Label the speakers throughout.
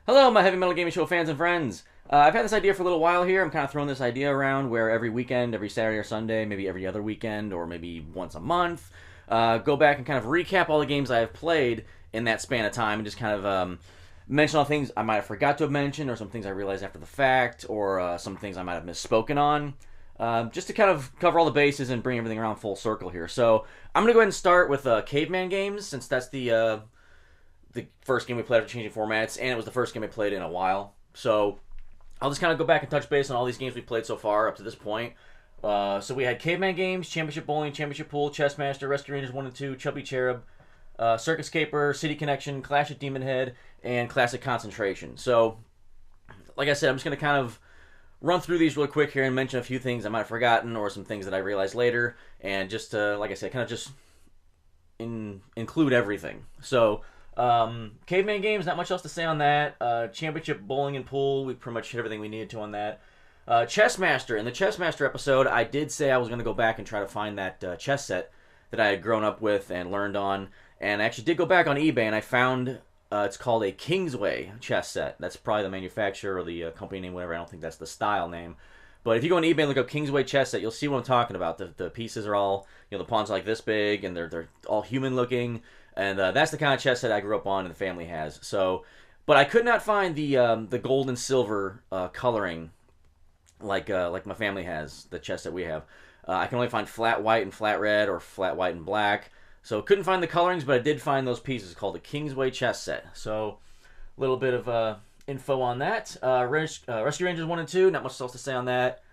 Speaker 1: Hello, my Heavy Metal Gaming Show fans and friends. I've had this idea for a little while here. I'm kind of throwing this idea around where every weekend, every Saturday or Sunday, maybe every other weekend, or maybe once a month, go back and kind of recap all the games I have played in that span of time and just kind of mention all things I might have forgot to have mentioned, or some things I realized after the fact, or some things I might have misspoken on. Just to kind of cover all the bases and bring everything around full circle here. So I'm going to go ahead and start with Caveman Games, since that's the first game we played after changing formats, and it was the first game I played in a while. So I'll just kind of go back and touch base on all these games we played so far up to this point. So we had Caveman Games, Championship Bowling, Championship Pool, Chessmaster, Rescue Rangers 1 and 2, Chubby Cherub, Circus Caper, City Connection, Clash at Demonhead, and Classic Concentration. So, like I said, I'm just going to kind of run through these real quick here and mention a few things I might have forgotten or some things that I realized later, and just, like I said, kind of just include everything. So, Caveman Games, not much else to say on that. Championship Bowling and Pool, we pretty much hit everything we needed to on that. Chessmaster. In the Chessmaster episode, I did say I was going to go back and try to find that chess set that I had grown up with and learned on. And I actually did go back on eBay, and I found it's called a Kingsway chess set. That's probably the manufacturer or the company name, whatever. I don't think that's the style name. But if you go on eBay and look up Kingsway chess set, you'll see what I'm talking about. The pieces are all, the pawns are like this big, and they're all human looking. And that's the kind of chess set I grew up on and the family has. So, but I could not find the gold and silver coloring like my family has, the chess that we have. I can only find flat white and flat red, or flat white and black. So couldn't find the colorings, but I did find those pieces called the Kingsway chess set. So a little bit of info on that. Rescue Rangers 1 and 2, not much else to say on that.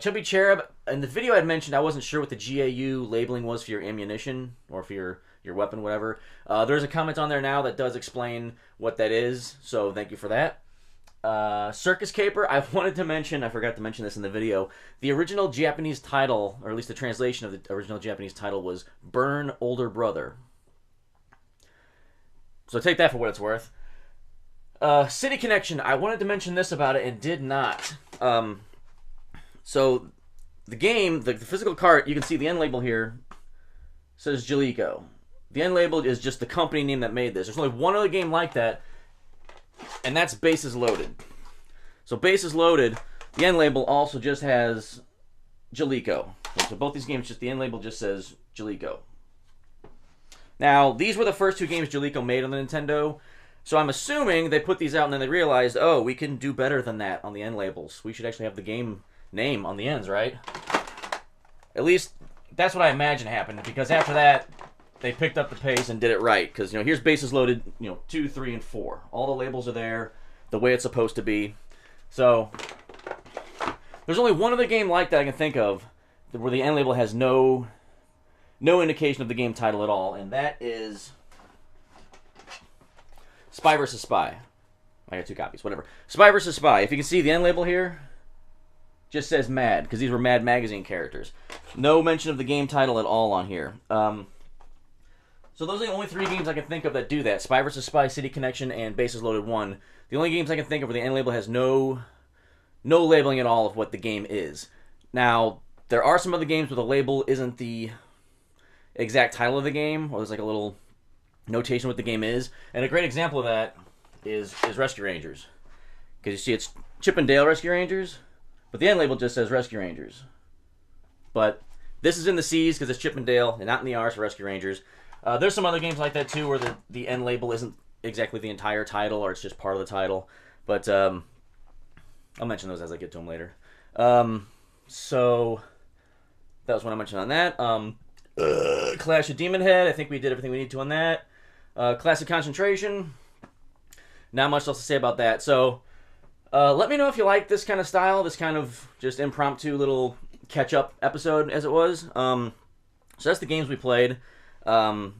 Speaker 1: Chubby Cherub, in the video I had mentioned I wasn't sure what the GAU labeling was for your ammunition or for your weapon, whatever. There's a comment on there now that does explain what that is, so thank you for that. Circus Caper, I wanted to mention, I forgot to mention this in the video, the original Japanese title, or at least the translation of the original Japanese title, was Burn Older Brother. So take that for what it's worth. City Connection, I wanted to mention this about it and did not. So the game, the physical cart, you can see the end label here says Jaleco. The end label is just the company name that made this. There's only one other game like that, and that's Bases Loaded. So Bases Loaded, the end label also just has Jaleco. So both these games, just the end label just says Jaleco. Now, these were the first two games Jaleco made on the Nintendo, so I'm assuming they put these out and then they realized, oh, we can do better than that on the end labels. We should actually have the game name on the ends, right? At least that's what I imagine happened, because after that, they picked up the pace and did it right. Because, here's Bases Loaded, 2, 3, and 4. All the labels are there, the way it's supposed to be. So, there's only one other game like that I can think of where the end label has no indication of the game title at all, and that is Spy vs. Spy. I got 2 copies, whatever. Spy vs. Spy. If you can see the end label here, just says Mad, because these were Mad Magazine characters. No mention of the game title at all on here. So those are the only 3 games I can think of that do that. Spy vs. Spy, City Connection, and Bases Loaded 1. The only games I can think of where the end label has no labeling at all of what the game is. Now, there are some other games where the label isn't the exact title of the game, or there's like a little notation what the game is. And a great example of that is Rescue Rangers. Because you see it's Chip and Dale Rescue Rangers, but the end label just says Rescue Rangers. But this is in the C's because it's Chip and Dale, and not in the R's for Rescue Rangers. There's some other games like that too, where the end label isn't exactly the entire title, or it's just part of the title. But I'll mention those as I get to them later. So that was what I mentioned on that. Clash of Demonhead, I think we did everything we need to on that. Classic Concentration, not much else to say about that. So let me know if you like this kind of style, this kind of just impromptu little catch-up episode as it was. So that's the games we played. Some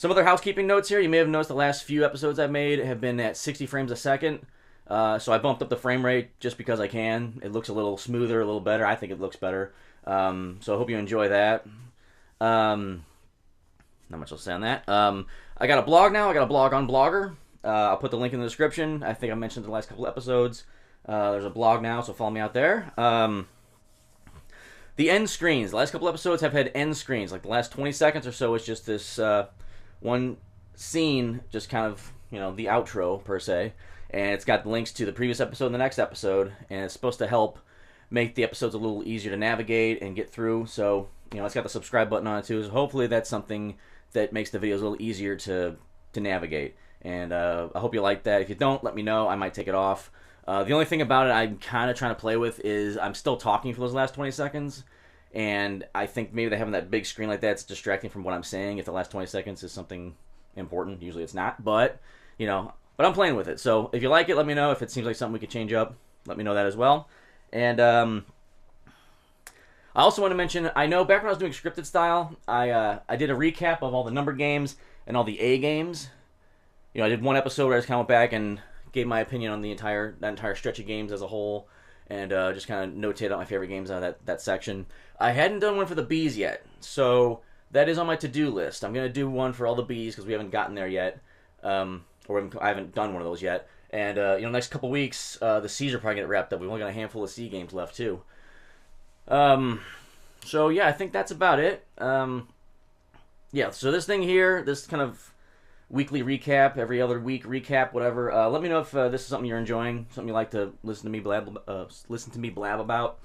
Speaker 1: other housekeeping notes here. You may have noticed the last few episodes I've made have been at 60 frames a second. So I bumped up the frame rate just because I can. It looks a little smoother, a little better. I think it looks better. So I hope you enjoy that. Not much else to say on that. I got a blog now. I got a blog on Blogger. I'll put the link in the description. I think I mentioned the last couple episodes. There's a blog now, so follow me out there. The end screens. The last couple episodes have had end screens. Like the last 20 seconds or so is just this one scene just kind of the outro per se, and it's got links to the previous episode and the next episode, and it's supposed to help make the episodes a little easier to navigate and get through. So it's got the subscribe button on it too. So hopefully that's something that makes the videos a little easier to navigate. And I hope you like that. If you don't, let me know. I might take it off. The only thing about it I'm kind of trying to play with is I'm still talking for those last 20 seconds. And I think maybe having that big screen like that's distracting from what I'm saying if the last 20 seconds is something important. Usually it's not. But I'm playing with it. So if you like it, let me know. If it seems like something we could change up, let me know that as well. And I also want to mention, I know back when I was doing scripted style, I did a recap of all the number games and all the A games. I did one episode where I just kind of went back and gave my opinion on that entire stretch of games as a whole, and just kind of notated out my favorite games out of that section. I hadn't done one for the Bs yet, so that is on my to-do list. I'm going to do one for all the Bs because we haven't gotten there yet, I haven't done one of those yet. And, next couple weeks, the C's are probably going to get wrapped up. We've only got a handful of C games left, too. So, yeah, I think that's about it. Yeah, so this thing here, this kind of weekly recap, every other week recap, whatever. Let me know if this is something you're enjoying, something you like to listen to me blab about.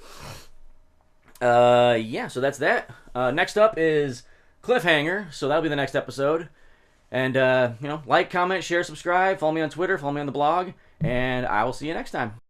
Speaker 1: Yeah, so that's that. Next up is Cliffhanger, so that'll be the next episode. And, like, comment, share, subscribe, follow me on Twitter, follow me on the blog, and I will see you next time.